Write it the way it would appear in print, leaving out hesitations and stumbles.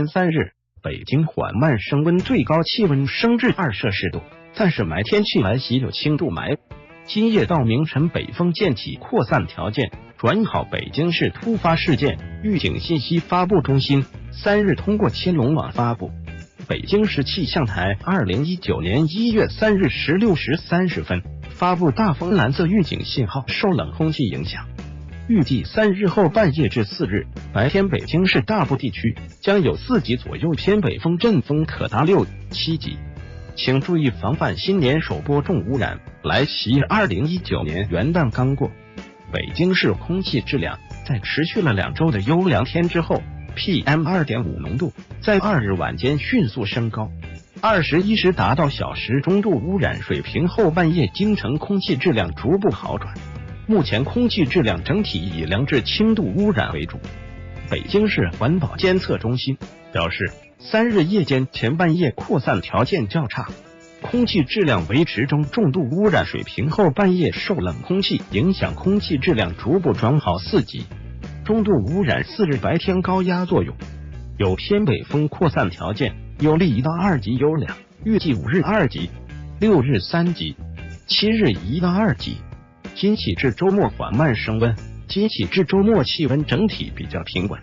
今3日，北京缓慢升温，最高气温升至2°C，但是霾天气来袭，有轻度霾。今夜到明晨，北风渐起，扩散条件转好。北京市突发事件预警信息发布中心3日通过天龙网发布，北京市气象台2019年1月3日16时30分发布大风蓝色预警信号，受冷空气影响。预计3日后半夜至4日白天，北京市大部地区将有4级左右偏北风，阵风可达6、7级。请注意防范新年首波重污染来袭。2019年元旦刚过，北京市空气质量在持续了2周的优良天之后， PM2.5 浓度在2日晚间迅速升高，21时达到小时中度污染水平后，半夜京城空气质量逐步好转。目前空气质量整体以良至轻度污染为主。北京市环保监测中心表示，3日夜间前半夜扩散条件较差，空气质量维持中重度污染水平后，半夜受冷空气影响，空气质量逐步转好4级。中度污染4日白天高压作用，有偏北风扩散条件，有利1到2级优良，预计5日2级，6日3级，7日1到2级。今起至周末缓慢升温，今起至周末气温整体比较平稳。